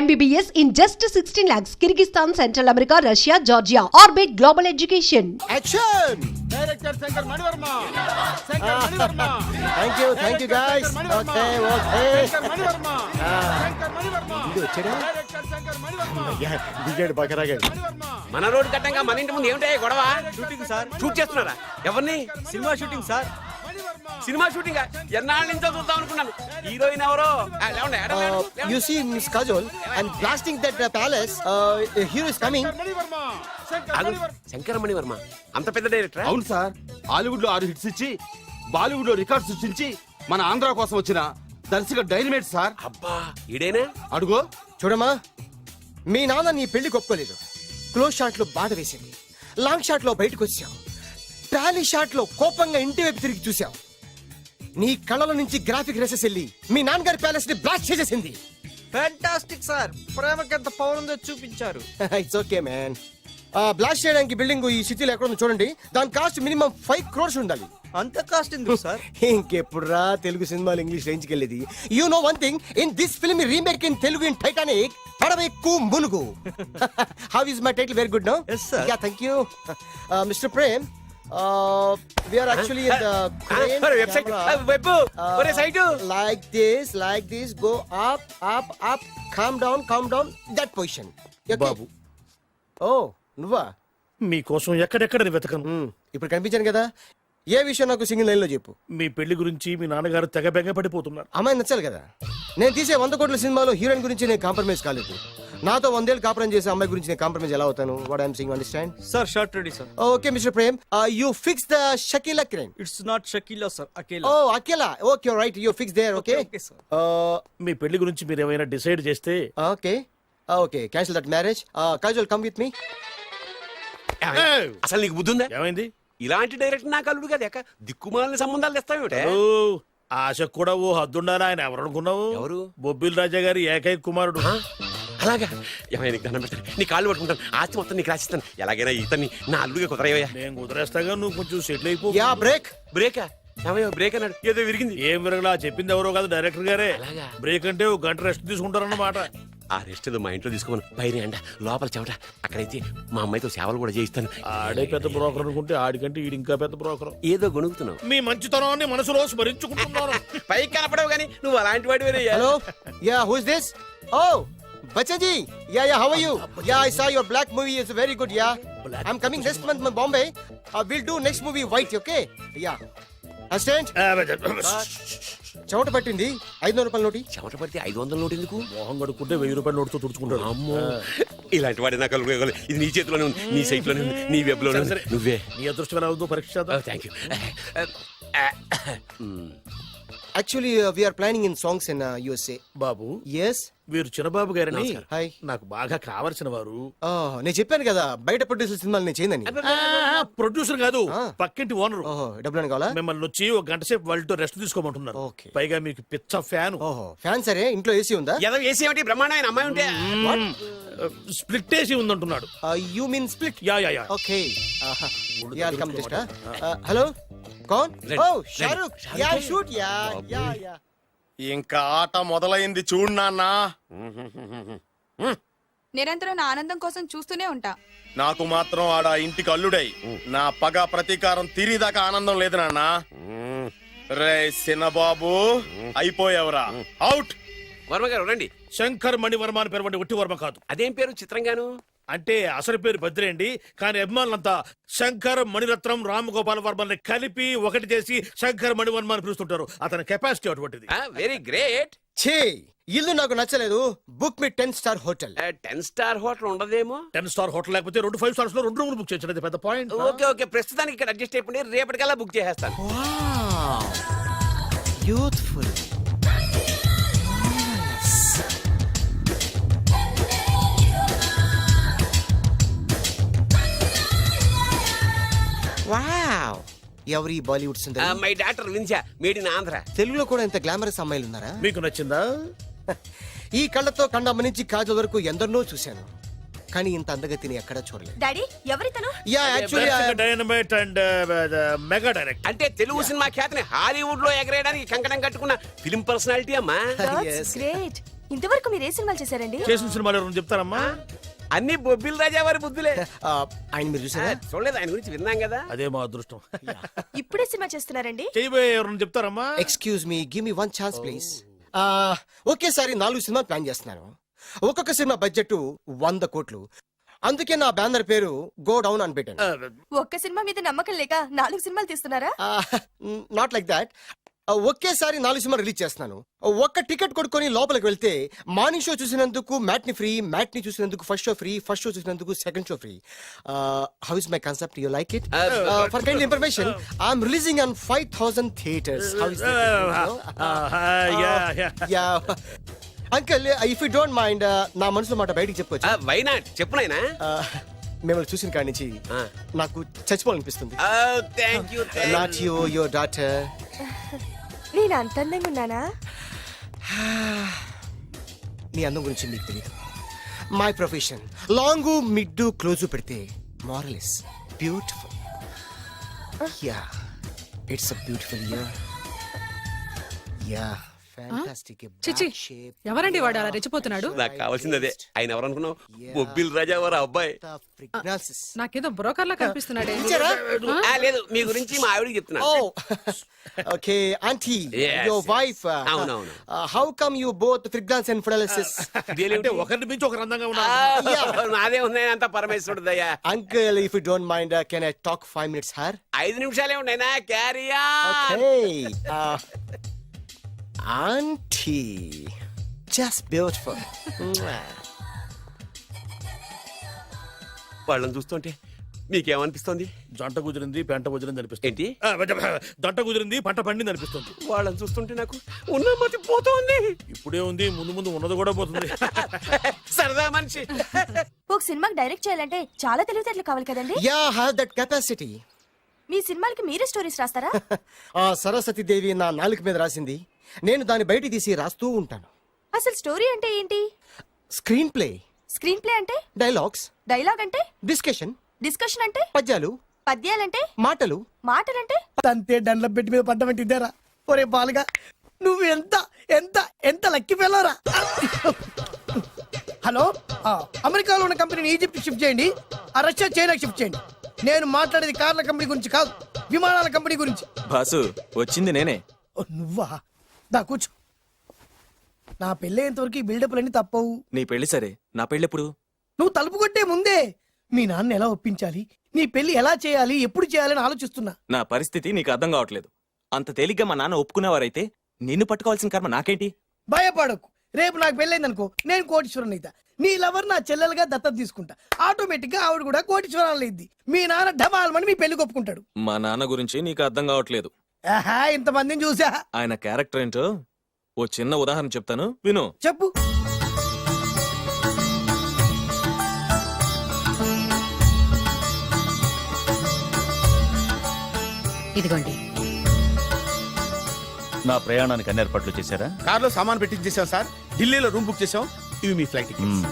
MBBS in just 16 lakhs. Kyrgyzstan, Central America, Russia, Georgia. Orbit Global Education. Action! Director Shankar Manivarma. Shankar Manivarma. Thank you guys. Okay. Shankar Manivarma. Shankar Manivarma. ఇది వచ్చాడా? Director Shankar Manivarma. దిగాడు బకరాగా. Manivarma. మన road కట్టంగా మన ఇంటి ముందు ఏమిటా గొడవ? Shooting sir. షూట్ చేస్తున్నారా? ఎవరిని? Cinema shooting sir. Cinema shooting ఎన్నాళ్ళ నుంచో చూద్దాం అనుకున్నాను. హీరోయిన్ ఎవరో? You see Miss Kajol and blasting that palace. Hero is coming. Manivarma. Shankar Manivarma. Shankara Mani Varma అంత పెద్ద డైరెక్టర్? అవును సార్, హాలీవుడ్ లో 6 హిట్స్ ఇచ్చి బాలీవుడ్ లో రికార్డ్ సృష్టించి మన ఆంధ్ర కోసం వచ్చిన దర్శక డైనమేట్ సార్. అబ్బా ఈడేనా? అడుగో. చూడమ్మా, మీ నాన్న నీ పెళ్లి ఒప్పుకోలేదు. క్లోజ్ షాట్ లో బాధ వేసింది, లాంగ్ షాట్ లో బయటకు వచ్చావు, ట్రాలీ షాట్ లో కోపంగా ఇంటి వైపు తిరిగి చూసావు. నీ కళ్ళలో నుంచి గ్రాఫిక్ రేసెస్ వెళ్ళి మీ నాన్నగారి ప్యాలెస్ ని బ్లాస్ట్ చేసేసింది. Fantastic sir. ప్రేమకి ఎంత పవర్ ఉందో చూపించారు. It's okay man. బ్లాస్ట్ చేయడానికి బిల్డింగ్ ఈ సిటీలో ఎక్కడ ఉందో చూడండి. దాని కాస్ట్ మినిమం 5 crores ఉండాలి. అంత కాస్ట్ ఎందుకు సార్? ఇంకెప్పుడురా తెలుగు సినిమాలు ఇంగ్లీష్ రేంజ్కి వెళ్ళేది. You know one thing, in this film remake in Telugu in Titanic పడవెక్కు మునుగు. How is my title? Very good no? Yes, sir. Yeah, thank you. Mister Prem, we are actually in the crane website camera. Web ఒరే site Like this, go up, calm down, that position. Okay? బాబు, Oh, నువ్వా? మీకోసం ఎక్కడెక్కడ వెతకను. ఇప్పుడు కనిపించాను కదా. ఏ విషయం నాకు single line లో చెప్పు. మీ పెళ్లి గురించి మీ నాన్నగారు తెగ బెంగ పడిపోతున్నారు. అమ్మాయి నచ్చాలి కదా. నేను తీసే 100 కోట్ల సినిమాలో హీరోయిన్ గురించి నేను కాంప్రమైజ్ కాలేదు. నాతో 100 ఏళ్ళు కాపురం చేసే అమ్మాయి గురించి నేను కాంప్రమైజ్ ఎలా అవుతాను? What I'm saying, understand? Sir shot ready sir. Okay mister Prem, you fix the Shakeela crane. It's not Shakeela sir, Akela. Oh Akela. Okay right, you fix there. Okay Okay, sir. మీ పెళ్లి గురించి మీరు ఏమైనా డిసైడ్ చేస్తే okay cancel that marriage. Kajal come with me. అసలు నీకు బుద్ధి ఉందా? ఏమైంది? ఇలాంటి డైరెక్టర్ నాకు అల్లుడు కదా ఎక్క దిక్కుమాలిన సంబంధాలు తెస్తావేమిటే? ఓ, ఆశ కూడా ఓ హద్దుండాలి. ఆయన ఎవరు అనుకున్నావు? ఎవరు? బొబ్బిల్ రాజా గారి ఏకైక కుమారుడు. అలాగా? ఏమైనా నీకు దండం పెడతాను, నీ కాళ్ళు పట్టుకుంటాను, ఆస్తి మొత్తం నీకు రాసిస్తాను. ఎలాగైనా ఇతన్ని నా అల్లుడిగా కుదరయ్యా. నేను కుదిరేస్తాగా, నువ్వు కొంచెం సెటిల్ అయిపో. Yeah break. బ్రేకా? ఏమయ్యో బ్రేక్ అన్నాడు, ఏదో విరిగింది. ఏం విరగలా? చెప్పింది ఎవరో కాదు, డైరెక్టర్ గారే. అలాగా? బ్రేక్ అంటే ఒక గంట రెస్ట్ తీసుకుంటారన్నమాట. ఆ రెస్ట్ ఏదో మా ఇంట్లో తీసుకోమను. పైన ఎండ, లోపల చెమట. అక్కడైతే మా అమ్మాయితో సేవలు కూడా చేయిస్తాను. ఆడే పెద్ద బ్రోకర్ అనుకుంటే ఆడికంటే ఈడు ఇంకా పెద్ద బ్రోకర్. ఏదో గొణుగుతున్నావు. మీ మంచితనాన్ని మనసులో స్మరించుకుంటున్నాను. పైకి కనపడవు కానీ నువ్వు అలాంటి వాడి వేరే. Hello, yeah who is this? Oh Bachchan ji. Yeah how are you? Yeah I saw your black movie is very good. Yeah I am coming next month Bombay. Will do next movie white. Okay yeah assistant. చెమట పట్టింది. 500 రూపాయల నోటి. చెమట పడితే 500 note ఎందుకు? మొహం కడుక్కుంటే 1000 రూపాయల నోటుతో తుడుచుకుంటాడు. అమ్మో, ఇలాంటి వాడి నాకు ఇది నీ చేతిలోనే ఉంది, నీ సైట్ లోనే ఉంది, నీ వెబ్ లోనే ఉంది. నువ్వే. నీ అదృష్టం ఎలా ఉందో పరీక్ష చేద్దాం. Thank you. Actually we are planning in songs in USA. బాబు, yes. వీరు చిన్నబాబు గారని హాయ్. నాకు బాగా కావలసిన వారు. నేను చెప్పాను కదా బయట ప్రొడ్యూసర్ సినిమాలు నేను చేయదని. ప్రొడ్యూసర్ కాదు, పక్కింటి ఓనరు. ఓహో, డబ్బులు కావాలా? మిమ్మల్ని వచ్చి ఒక గంట సేపు వాళ్ళతో రెస్ట్ తీసుకోమంటున్నారు. Okay. పైగా మీకు పిచ్చ ఫ్యాన్. ఓహో, ఫ్యాన్ సరే. ఇంట్లో ఏసీ ఉందా? ఏదో ఏసీ ఏమిటి బ్రహ్మాండమైన అమ్మాయి ఉంటే స్ప్లిట్ ఏసీ ఉందంటున్నాడు. You mean split? Yeah yeah yeah. Okay yeah come just. Hello, కౌన్? ఓ Shahrukh. Yeah shoot. Yeah yeah yeah. ఇంకా ఆట మొదలైంది చూడు నాన్న. నిరంతరం నా ఆనందం కోసం చూస్తూనే ఉంటా. నాకు మాత్రం ఆడ ఇంటికి అల్లుడై నా పగ ప్రతీకారం తీరిదాకా ఆనందం లేదు నాన్న. రే సిన్నబాబు, అయిపోయావురా, అవుట్. వర్మ గారు రండి. శంకర్ మణివర్మ అని పేరు వంటి ఒట్టి వర్మ కాదు. అదేం పేరు చిత్రంగాను? అంటే అసలు పేరు బద్రేండి, కానీ అభిమానులంతా శంకర్ మణిరత్నం రామగోపాల్ వర్మని కలిపి ఒకటి చేసి శంకర్ మణివర్మ అని పిలుస్తుంటారు. అతని కెపాసిటీ అటువంటిది. Very great. ఛీ, ఇల్లు నాకు నచ్చలేదు. బుక్ మీ 10 స్టార్ హోటల్. 10 స్టార్ హోటల్ ఉండదేమో. 10 స్టార్ హోటల్ లేకపోతే 2 5 స్టార్స్ లో 2 రూములు బుక్ చేయొచ్చు. పెద్ద పాయింట్. ఓకే ఓకే, ప్రస్తుతానికి ఇక్కడ అడ్జస్ట్ అయిపోయి రేపటికల్లా బుక్ చేసేస్తాను. యూత్ఫుల్. వావ్, ఎవరి బాలీవుడ్ సుందరి? మై డాక్టర్ విన్సా, మేడ్ ఇన్ ఆంధ్ర. తెలుగులో కూడా ఇంత గ్లామరస్ అమ్మాయిలు ఉన్నారా? మీకు నచ్చిందా? ఈ కళ్ళతో కండమ్మ నుంచి కాజల్ వరకు ఎందరినో చూశాను, కానీ ఇంత అందగతిని ఎక్కడా చూడలేదు. డాడీ ఎవరితను? Yeah actually dynamite and mega direct. అంటే తెలుగు సినిమా ఖ్యాతిని హాలీవుడ్ లో ఎగరేయడానికి కంకణం కట్టుకున్న ఫిలిం పర్సనాలిటీ అమ్మా. గ్రేట్. ఇంతవరకు మీరు ఏ సినిమాలు చేశారండి? చేసిన సినిమాలు ఎవరైనా చెప్తారమ్మా? అన్ని బొబ్బిల్ రాజా వారి బుద్ధులే. ఆయన మీరు చూసారా? చూడలేదు, ఆయన గురించి విన్నాం కదా. అదే మా అదృష్టం. ఇప్పుడే సినిమా చేస్తున్నారండి? చేయబోయే ఎవరైనా చెప్తారమ్మా? Excuse me, give me one chance please. ఒకేసారి 4 సినిమాలు ప్లాన్ చేస్తున్నాను. ఒక్కొక్క సినిమా బడ్జెట్ 100 కోట్లు. అందుకే నా బ్యానర్ పేరు గో డౌన్ అని పెట్టాను. ఒక్క సినిమా మీద నమ్మకం లేక 4 సినిమాలు తీస్తున్నారా? Not like that. ఒకేసారి 4 సినిమాలు రిలీజ్ చేస్తున్నాను. ఒక్క టికెట్ కొనుక్కొని లోపలికి వెళ్తే మార్నింగ్ షో చూసినందుకు మ్యాట్ని ఫ్రీ, మ్యాట్ని చూసినందుకు first show free, first show చూసినందుకు second show free. How is my concept? You like it? For kind information, I'm releasing on 5,000 theatres. How is uncle, if you don't mind, నా మనసులో మాట బయటికి చెప్పొచ్చు? Why not? చెప్పు నాయనా. మిమ్మల్ని చూసిన కాడి నుంచి నాకు చచ్చిపోవాలనిపిస్తుంది. Thank you. Not you, your daughter. నేను అంత అందంగా ఉన్నానా? నీ అందం గురించి మీకు తెలియదు. My profession long mid close పెడితే moral is beautiful. Yeah, it's a beautiful year. Yeah, fantastic. చిచి, ఎవరండి వాడు అలా రెచ్చిపోతున్నాడు? నాకు కావాల్సింది అదే. ఆయన ఎవరు అనుకున్నావు? బొబ్బిల్ రాజా వారి అబ్బాయి. నాకేదో బ్రోకర్ లా కనిపిస్తున్నాడే. లేదు, మీ గురించి మా ఆవిడకి చెప్తున్నా. Okay aunty, Yes, your yes. Wife. అవునవును. How come you both fragrance and ఫిడాలిసిస్? అంటే ఒకరిని మించి ఒకరు అందంగా ఉన్నారు. నాదే ఉంది అంత పరమేశ్వరుదయ్యా. Uncle, if you don't mind, can I talk 5 minutes, sir? 5 నిమిషాలే ఉన్నాయినా. క్యారియా. Auntie, just beautiful. వాళ్ళని చూస్తుంటే మీకేమనిపిస్తుంది? జంట కుదిరింది, పెంట కుదిరింది అనిపిస్తుంది. ఏంటి? దంట కుదిరింది, పంట పండింది అనిపిస్తుంది. వాళ్ళని చూస్తుంటే నాకు ఉన్న మతి పోతోంది. ఇప్పుడే ఉంది, ముందు ముందు ఉన్నది కూడా పోతుంది. సరదా మనిషి. ఒక సినిమాకి డైరెక్ట్ చేయాలంటే చాలా తెలివితేటలు కావాలి కదండి? Yeah, have that capacity. మీ సినిమాలకి మీరే స్టోరీస్ రాస్తారా? సరస్వతి దేవి నా నాలుక మీద రాసింది. నేను దాన్ని బయట తీసి రాస్తూ ఉంటాను. అసలు స్టోరీ అంటే ఏంటి? Screen play. స్క్రీన్ ప్లే అంటే? డైలాగ్స్. డైలాగ్ అంటే? డిస్కషన్. డిస్కషన్ అంటే? పద్యాలు. పద్యాలంటే? మాటలు. మాటలంటే? తంతే డండ్ల పెట్టి మీద పడ్డమంటే ఇద్దారా? ఒరే బాలుగా, నువ్వు ఎంత ఎంత ఎంత లక్కి పిల్లరా. హలో, అమెరికాలో ఉన్న కంపెనీని ఈజిప్ట్ షిఫ్ట్ చేయండి, ఆ రష్యా చైనాకి షిఫ్ట్ చేయండి. నేను మాట్లాడేది కార్ల కంపెనీ గురించి కాదు, విమానాల కంపెనీ గురించి. బాసు, వచ్చింది నేనే. ఓ, నువ్వా? దా కూర్చో. నా పెళ్ళేంతవరకు ఈ బిల్డప్లన్నీ తప్పవు. నీ పెళ్లి సరే, నా పెళ్ళెప్పుడు? నువ్వు తలుపు కొట్టే ముందే మీ నాన్న ఎలా ఒప్పించాలి, నీ పెళ్లి ఎలా చేయాలి, ఎప్పుడు చేయాలని ఆలోచిస్తున్నా. నా పరిస్థితి నీకు అర్థం కావట్లేదు. అంత తేలిగ్గా మా నాన్న ఒప్పుకునేవారైతే నిన్ను పట్టుకోవాల్సిన కర్మ నాకేంటి? భయపడకు, రేపు నాకు పెళ్ళైందనుకో, నేను కోటీశ్వరం అయితా. నీ లవర్ నా చెల్లెలుగా దత్తత తీసుకుంటా. ఆటోమేటిక్ గా ఆవిడ కూడా కోటీశ్వరాలు అయింది. మీ నాన్న ఢమాల్మని మీ పెళ్లి ఒప్పుకుంటాడు. మా నాన్న గురించి నీకు అర్థం కావట్లేదు. ఆహా, ఇంతమందిని చూసా. ఆయన క్యారెక్టర్ ఏంటో ఓ చిన్న ఉదాహరణ చెప్తాను, విను. చెప్పు. ఇదిగోండి. నా ప్రయాణానికి అన్ని ఏర్పాట్లు చేశారా? కార్లో సామాన్ పెట్టించేసాం సార్, ఢిల్లీలో రూమ్ బుక్ చేసాం. ఇవి మీ ఫ్లైట్ టికెట్స్.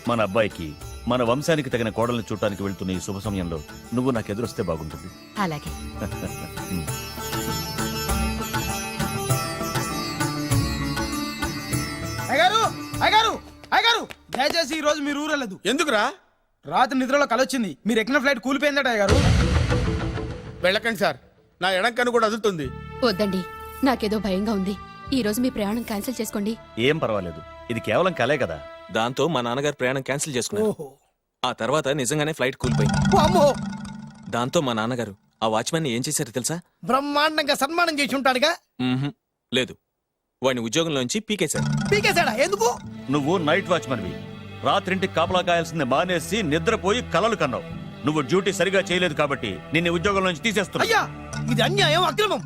మన అబ్బాయికి మన వంశానికి తగిన కోడల్ని చూడటానికి వెళ్తున్న ఈ శుభ సమయంలో నువ్వు నాకు ఎదురొస్తే బాగుంటుంది. అలాగే. అయ్యగారు, అయ్యగారు, అయ్యగారు, దయచేసి ఈ రోజు మీరు ఊరెళ్ళదు. ఎందుకురా? రాత్రి నిద్రలో కలొచ్చింది, మీరు ఎక్కిన ఫ్లైట్ కూలిపోయిందట. అయ్యగారు వెళ్ళకండి సార్, నా ఎడం కన్ను కూడా అదులుతుంది. వద్దండి, నాకేదో భయంగా ఉంది. ఈ రోజు మీ ప్రయాణం క్యాన్సిల్ చేసుకోండి. ఏం పర్వాలేదు, ఇది కేవలం కలే కదా. దాంతో మా నాన్నగారు ప్రయాణం క్యాన్సిల్ చేసుకున్నారు. ఓహో. ఆ తర్వాత నిజంగానే ఫ్లైట్ కూలిపోయింది. అమ్మో, దాంతో మా నాన్నగారు ఆ వాచ్మెన్ ఏం చేశారో తెలుసా? బ్రహ్మాండంగా సన్మానం చేసి ఉంటాడుగా. లేదు, వాడిని ఉద్యోగంలోంచి పీకేశారు. పీకేశాడా? ఎందుకు? నువ్వు నైట్ వాచ్మన్వి. రాత్రింటికి కాపలా కాయాల్సింది మానేసి నిద్రపోయి కలలు కన్నావు. నువ్వు డ్యూటీ సరిగా చేయలేదు కాబట్టి నిన్ను ఉద్యోగం నుంచి తీసేస్తున్నా. అయ్యా, ఇది అన్యాయం, అక్రమం.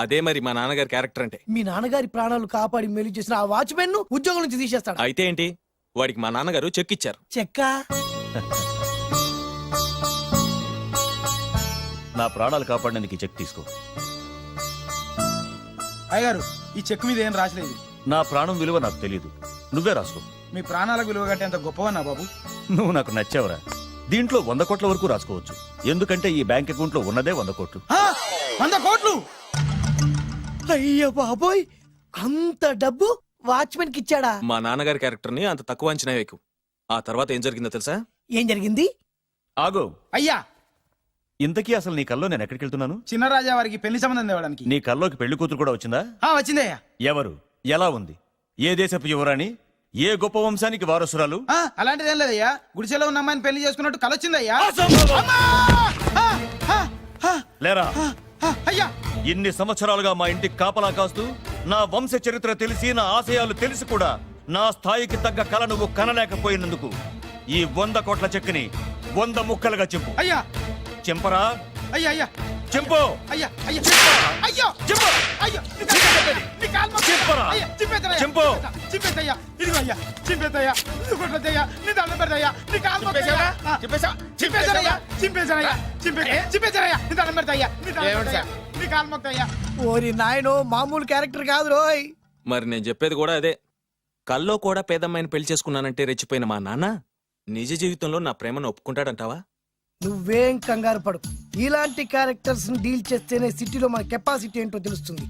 అదే మరి మా నాన్నగారి క్యారెక్టర్ అంటే. మీ నాన్నగారి ప్రాణాలు కాపాడి మేలు చేసిన ఆ వాచ్మెన్ ను ఉద్యోగం నుంచి తీసేస్తాడు. అయితే ఏంటి, వాడికి మా నాన్నగారు చెక్ ఇచ్చారు. చెక్క? నా ప్రాణాలు కాపాడడానికి చెక్ తీసుకో. అయ్యగారు, ఈ చెక్ మీద ఏం రాసలేదు. నా ప్రాణం విలువ నాకు తెలియదు, నువ్వే రాసుకో. మీ ప్రాణాలకు విలువ కట్టేంత గొప్పవన్నా బాబు. నువ్వు నాకు నచ్చావురా. దీంట్లో 100 కోట్ల వరకు రాసుకోవచ్చు, ఎందుకంటే ఈ బ్యాంక్ అకౌంట్ లో ఉన్నదే 100 కోట్లు. 100 కోట్లు? అయ్య బాబోయ్, అంత డబ్బు వాచ్మెన్ కి ఇచ్చాడా? మా నాన్నగారి క్యారెక్టర్ ని అంత తక్కువ అంచనా వేయకు. ఆ తర్వాత ఏం జరిగిందో తెలుసా? ఏం జరిగింది? ఆగు. అయ్యా, ఇంతకీ అసలు నీ కల్లో నేను ఎక్కడికి వెళ్తున్నాను? చిన్నరాజా వారికి పెళ్లి సంబంధం తేవడానికి. నీ కల్లోకి పెళ్లి కూతురు కూడా వచ్చిందా? వచ్చిందయ్యా. ఎవరు? ఎలా ఉంది? ఏ దేశపు యువరాణి? ఏ గొప్ప వంశానికి వారసురాలు? అలాంటిదేం లేదయ్యా, గుడిసెలో ఉన్న అమ్మాయిని పెళ్లి చేసుకున్నట్టు కలొచ్చిందయ్యా. లేరా? అయ్యా, ఇన్ని సంవత్సరాలుగా మా ఇంటికి కాపలా కాస్తూ నా వంశ చరిత్ర తెలిసి నా ఆశయాలు తెలిసి కూడా నా స్థాయికి తగ్గ కళ నువ్వు కనలేకపోయినందుకు ఈ 100 కోట్ల చెక్కుని 100 ముక్కలుగా చింపు. అయ్యా, చింపరా? అయ్యా, అయ్యా, చింపు. అయ్యా, అయ్యా, అయ్యో, చింపు. అయ్యో, నీ కాలు మొక్కు. చింపరా? అయ్యా, చింపేద్దయ్యా. చింపు. చింపేద్దయ్యా. ఇదిగో అయ్యా, చింపేద్దయ్యా. ఇదిగో కొట్టొద్దయ్యా. నీ దండం పెడతాయ్యా. నీ కాలు మొక్కుతాయ్యా. చింపేశానయ్యా. చింపేశానయ్యా. చింపేశానయ్యా. నీ దండం పెడతాయ్యా. నీ దండం పెడతాయ్యా. నీ కాలు మొక్కుతాయ్యా. ఓరి నాయనో, మామూలు క్యారెక్టర్ కాదు రోయ్. మరి నేను చెప్పేది కూడా అదే. కల్లో కూడా పేదమ్మాయిని పెళ్లి చేసుకున్నానంటే రెచ్చిపోయిన మా నాన్న నిజ జీవితంలో నా ప్రేమను ఒప్పుకుంటాడంటావా? నువ్వేం కంగారు పడు. ఇలాంటి క్యారెక్టర్స్ డీల్ చేస్తేనే సిటీలో మన కెపాసిటీ ఏంటో తెలుస్తుంది.